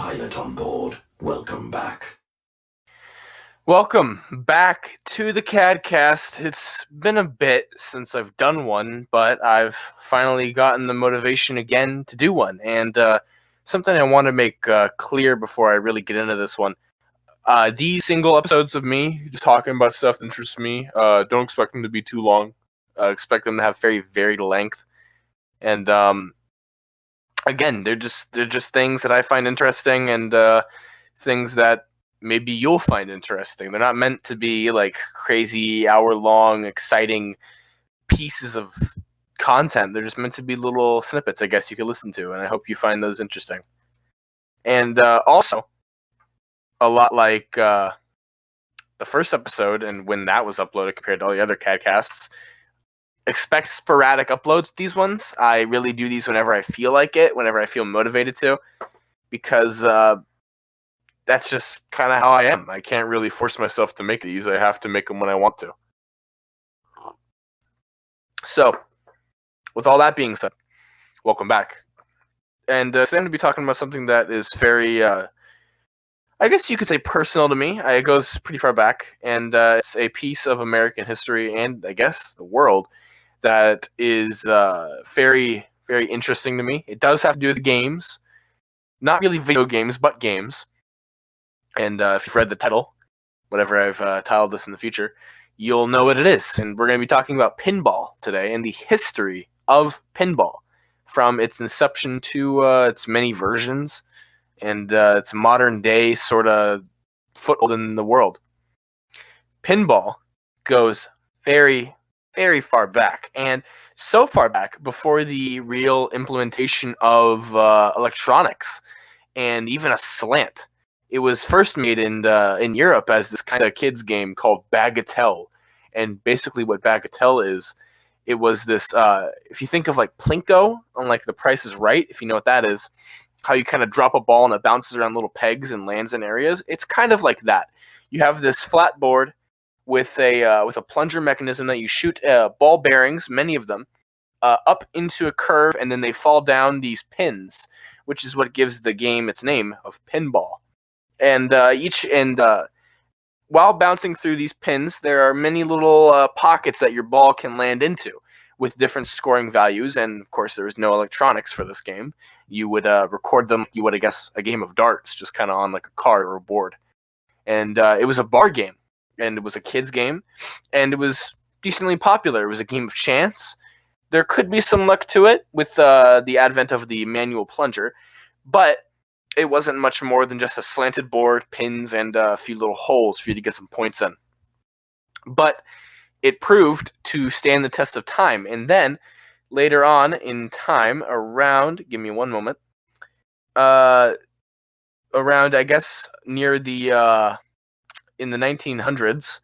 pilot on board. Welcome back. Welcome back to the CADCAST. It's been a bit since I've done one, but I've finally gotten the motivation again to do one. And something I want to make clear before I really get into this one. These single episodes of me just talking about stuff that interests me, don't expect them to be too long. Expect them to have very varied length. And again, they're just things that I find interesting and things that maybe you'll find interesting. They're not meant to be like crazy hour-long, exciting pieces of content. They're just meant to be little snippets, I guess, you could listen to, and I hope you find those interesting. And also, a lot like the first episode, and when that was uploaded compared to all the other CADcasts, expect sporadic uploads. These ones, I really do these whenever I feel like it, whenever I feel motivated to, because that's just kind of how I am. I can't really force myself to make these. I have to make them when I want to. So, with all that being said, welcome back. And today I'm going to be talking about something that is very, I guess you could say personal to me. It goes pretty far back, and it's a piece of American history and, I guess, the world that is very, very interesting to me. It does have to do with games. Not really video games, but games. And if you've read the title, whatever I've titled this in the future, you'll know what it is. And we're going to be talking about pinball today and the history of pinball from its inception to its many versions and its modern day sort of foothold in the world. Pinball goes very, very far back, and so far back before the real implementation of electronics and even a slant. It was first made in Europe as this kind of kids game called Bagatelle, and basically what Bagatelle is, it was this. If you think of like Plinko on like The Price is Right, if you know what that is, how you kind of drop a ball and it bounces around little pegs and lands in areas. It's kind of like that. You have this flat board with a plunger mechanism that you shoot ball bearings, many of them, up into a curve, and then they fall down these pins, which is what gives the game its name of pinball. And while bouncing through these pins, there are many little pockets that your ball can land into with different scoring values. And of course, there is no electronics for this game. You would record them like you would, I guess, a game of darts, just kind of on like a card or a board. And it was a bar game, and it was a kid's game, and it was decently popular. It was a game of chance. There could be some luck to it with the advent of the manual plunger, but it wasn't much more than just a slanted board, pins, and a few little holes for you to get some points in. But it proved to stand the test of time. And then, later on in time, around, give me one moment, around, I guess, near the, in the 1900s,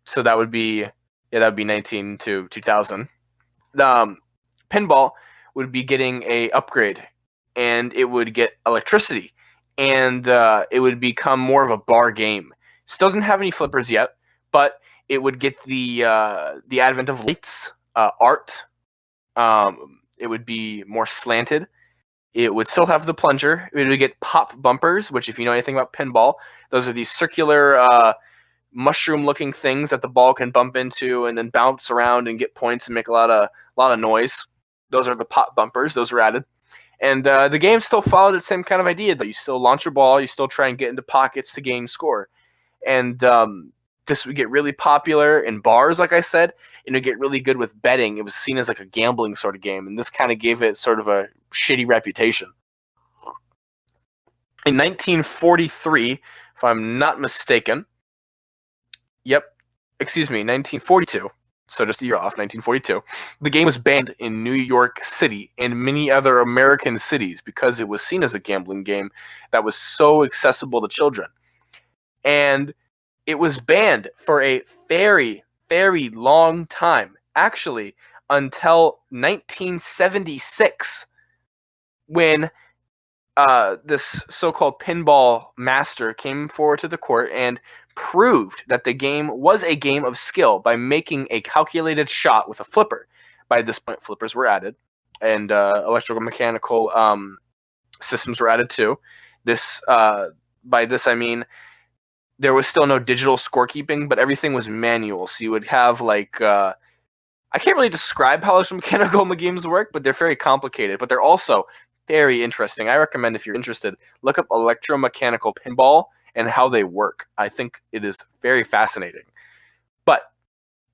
so that would be 19 to 2000, pinball would be getting a upgrade, and it would get electricity, and it would become more of a bar game. Still didn't have any flippers yet, but it would get the advent of lights, art. It would be more slanted. It would still have the plunger. It would get pop bumpers, which, if you know anything about pinball, those are these circular mushroom-looking things that the ball can bump into and then bounce around and get points and make a lot of noise. Those are the pop bumpers. Those were added. And the game still followed its same kind of idea, though. You still launch your ball, you still try and get into pockets to gain score. And this would get really popular in bars, like I said, and it would get really good with betting. It was seen as like a gambling sort of game, and this kind of gave it sort of a shitty reputation. In 1943, if I'm not mistaken, 1942, so just a year off, 1942, the game was banned in New York City and many other American cities because it was seen as a gambling game that was so accessible to children. And it was banned for a very, very long time, actually, until 1976, when this so-called pinball master came forward to the court and proved that the game was a game of skill by making a calculated shot with a flipper. By this point, flippers were added, and electrical mechanical systems were added too. By this I mean there was still no digital scorekeeping, but everything was manual. So you would have I can't really describe how electromechanical games work, but they're very complicated. But they're also very interesting. I recommend, if you're interested, look up electromechanical pinball and how they work. I think it is very fascinating. But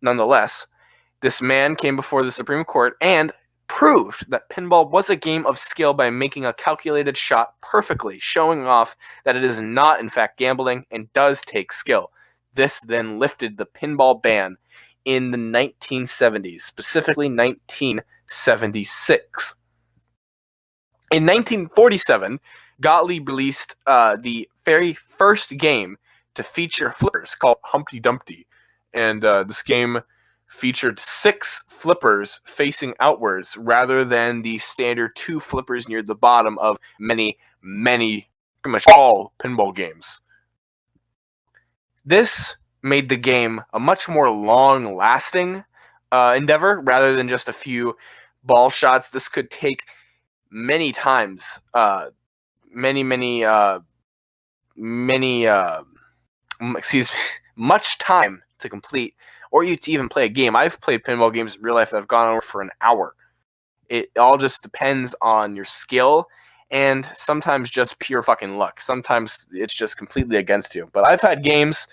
nonetheless, this man came before the Supreme Court and proved that pinball was a game of skill by making a calculated shot perfectly, showing off that it is not, in fact, gambling and does take skill. This then lifted the pinball ban in the 1970s, specifically 1976. In 1947, Gottlieb released the very first game to feature flippers called Humpty Dumpty. And this game featured 6 flippers facing outwards rather than the standard 2 flippers near the bottom of many, pretty much all pinball games. This made the game a much more long-lasting endeavor rather than just a few ball shots. This could take many times, much time to complete, or you to even play a game. I've played pinball games in real life that have gone over for an hour. It all just depends on your skill and sometimes just pure fucking luck. Sometimes it's just completely against you. But I've had games.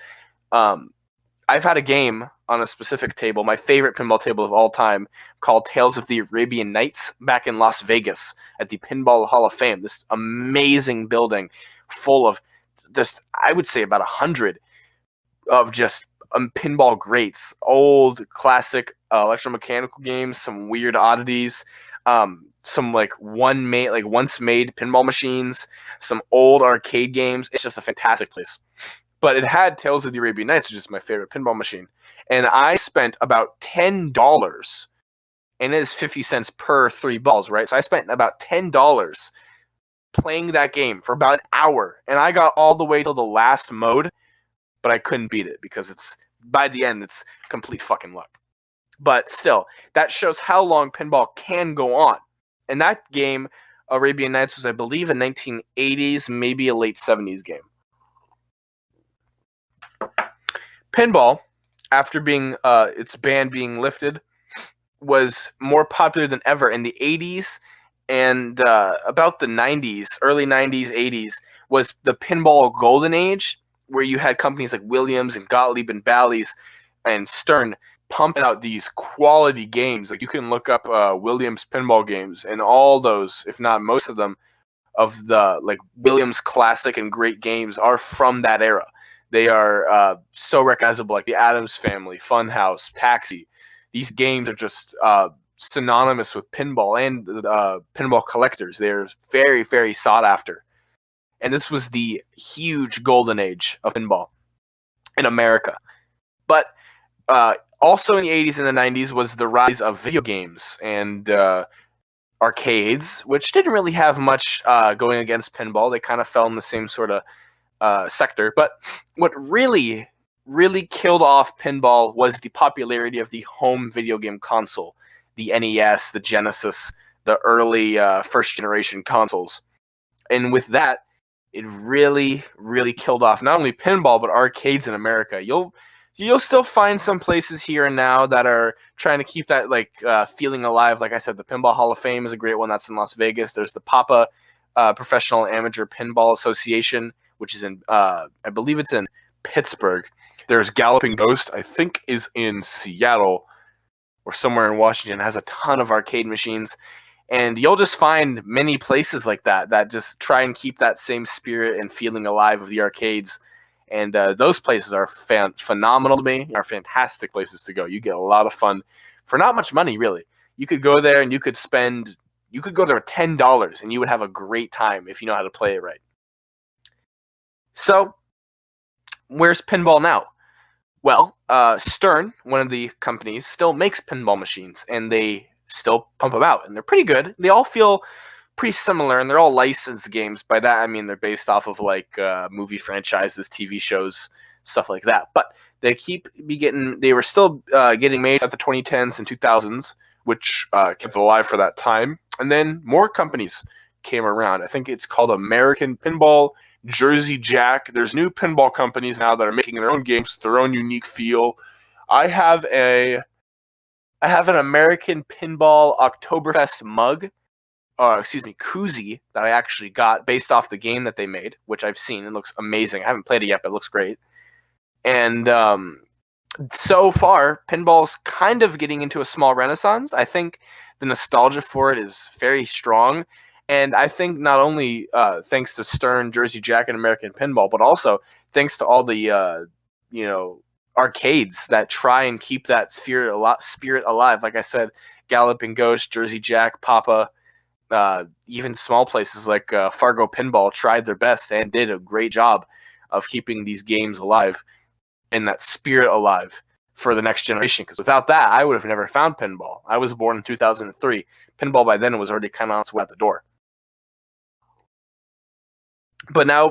I've had a game on a specific table, my favorite pinball table of all time, called Tales of the Arabian Nights, back in Las Vegas at the Pinball Hall of Fame. This amazing building full of just, I would say, about 100 of just pinball greats, old classic electromechanical games, some weird oddities, some once made pinball machines, some old arcade games. It's just a fantastic place. But it had Tales of the Arabian Nights, which is my favorite pinball machine. And I spent about $10, and it is 50 cents per 3 balls, right? So I spent about $10 playing that game for about an hour. And I got all the way till the last mode, but I couldn't beat it because by the end, it's complete fucking luck. But still, that shows how long pinball can go on. And that game, Arabian Nights, was, I believe, a 1980s, maybe a late 70s game. Pinball, after being its ban being lifted, was more popular than ever in the 80s, and about the 90s, early 90s, 80s, was the Pinball Golden Age, where you had companies like Williams and Gottlieb and Bally's and Stern pumping out these quality games. Like, you can look up Williams pinball games, and all those, if not most of them, of the Williams classic and great games are from that era. They are so recognizable, like the Addams Family, Funhouse, Taxi. These games are just synonymous with pinball and pinball collectors. They're very, very sought after. And this was the huge golden age of pinball in America. But also in the 80s and the 90s was the rise of video games and arcades, which didn't really have much going against pinball. They kind of fell in the same sort of sector. But what really, really killed off pinball was the popularity of the home video game console, the NES, the Genesis, the early first generation consoles. And with that, it really, really killed off not only pinball but arcades in America. You'll still find some places here and now that are trying to keep that feeling alive. Like I said, the Pinball Hall of Fame is a great one. That's in Las Vegas. There's the PAPA, Professional Amateur Pinball Association, which is in, I believe it's in Pittsburgh. There's Galloping Ghost, I think is in Seattle or somewhere in Washington. It has a ton of arcade machines. And you'll just find many places like that just try and keep that same spirit and feeling alive of the arcades. And those places are phenomenal to me, are fantastic places to go. You get a lot of fun for not much money, really. You could go there and you could go there with $10 and you would have a great time if you know how to play it right. So, where's pinball now? Well, Stern, one of the companies, still makes pinball machines, and they still pump them out, and they're pretty good. They all feel pretty similar, and they're all licensed games. By that, I mean they're based off of movie franchises, TV shows, stuff like that. But they were still getting made at the 2010s and 2000s, which kept it alive for that time. And then more companies came around. I think it's called American Pinball, Jersey Jack. There's new pinball companies now that are making their own games, their own unique feel. I have an American Pinball Oktoberfest mug, koozie that I actually got based off the game that they made, which I've seen. It looks amazing. I haven't played it yet, but it looks great. And so far, pinball's kind of getting into a small renaissance. I think the nostalgia for it is very strong. And I think not only thanks to Stern, Jersey Jack, and American Pinball, but also thanks to all the, arcades that try and keep that spirit alive. Like I said, Galloping Ghost, Jersey Jack, Papa, even small places like Fargo Pinball tried their best and did a great job of keeping these games alive and that spirit alive for the next generation. Because without that, I would have never found pinball. I was born in 2003. Pinball by then was already kind of on its way out the door. But now,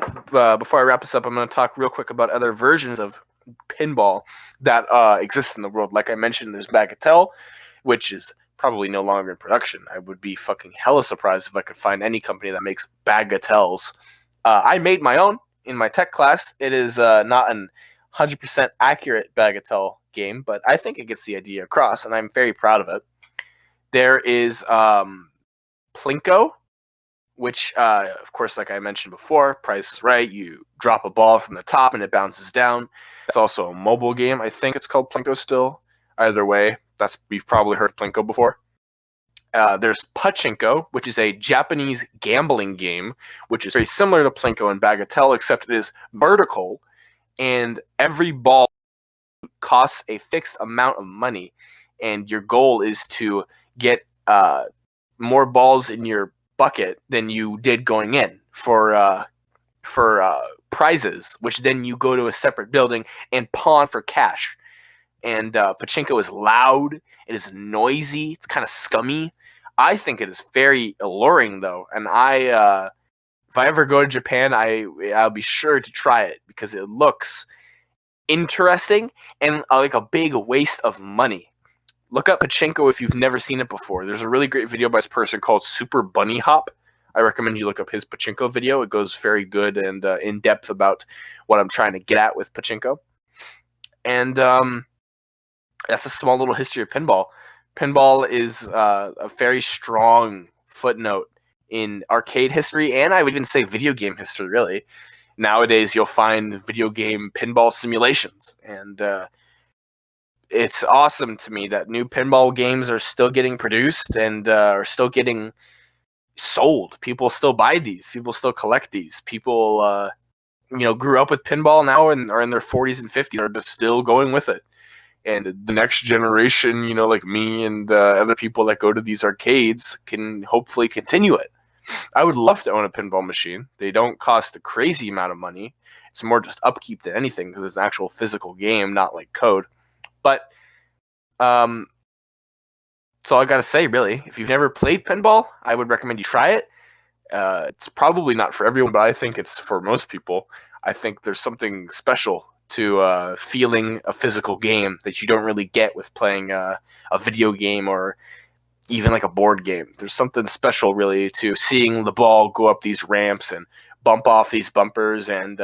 before I wrap this up, I'm going to talk real quick about other versions of pinball that exist in the world. Like I mentioned, there's Bagatelle, which is probably no longer in production. I would be fucking hella surprised if I could find any company that makes Bagatelles. I made my own in my tech class. It is not an 100% accurate Bagatelle game, but I think it gets the idea across, and I'm very proud of it. There is Plinko, which, of course, like I mentioned before, Price is Right. You drop a ball from the top and it bounces down. It's also a mobile game. I think it's called Plinko still. Either way, we've probably heard of Plinko before. There's Pachinko, which is a Japanese gambling game, which is very similar to Plinko and Bagatelle, except it is vertical, and every ball costs a fixed amount of money, and your goal is to get more balls in your bucket than you did going in for prizes, which then you go to a separate building and pawn for cash. And Pachinko is loud, it is noisy, it's kind of scummy. I think it is very alluring, though, and if I ever go to Japan, I'll be sure to try it because it looks interesting and like a big waste of money. Look up Pachinko if you've never seen it before. There's a really great video by this person called Super Bunny Hop. I recommend you look up his Pachinko video. It goes very good and in depth about what I'm trying to get at with Pachinko. And that's a small little history of pinball. Pinball is a very strong footnote in arcade history, and I would even say video game history, really. Nowadays, you'll find video game pinball simulations, and it's awesome to me that new pinball games are still getting produced and are still getting sold. People still buy these. People still collect these. People, grew up with pinball now and are in their 40s and 50s, are just still going with it. And the next generation, like me and other people that go to these arcades can hopefully continue it. I would love to own a pinball machine. They don't cost a crazy amount of money. It's more just upkeep than anything because it's an actual physical game, not like code. But that's all I got to say, really. If you've never played pinball, I would recommend you try it. It's probably not for everyone, but I think it's for most people. I think there's something special to feeling a physical game that you don't really get with playing a video game or even like a board game. There's something special, really, to seeing the ball go up these ramps and bump off these bumpers and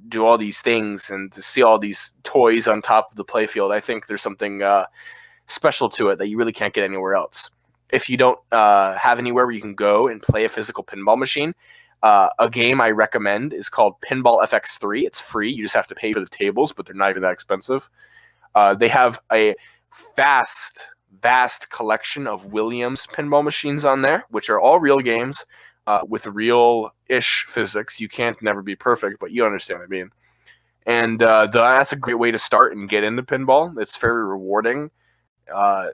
do all these things, and to see all these toys on top of the playfield. I think there's something special to it that you really can't get anywhere else. If you don't have anywhere where you can go and play a physical pinball machine, a game I recommend is called Pinball FX3. It's free. You just have to pay for the tables, but they're not even that expensive. They have a vast collection of Williams pinball machines on there, which are all real games with real-ish physics. You can't never be perfect, but you understand what I mean. And that's a great way to start and get into pinball. It's very rewarding.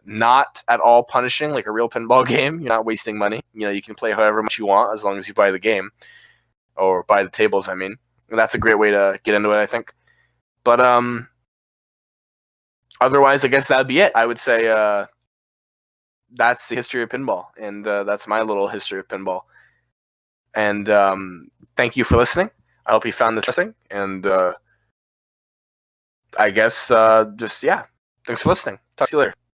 Not at all punishing like a real pinball game. You're not wasting money. You can play however much you want as long as you buy the game or buy the tables. I mean, and that's a great way to get into it, I think. But otherwise, I guess that'd be it. I would say that's the history of pinball, and that's my little history of pinball. And thank you for listening. I hope you found this interesting. And I guess thanks for listening. Talk to you later.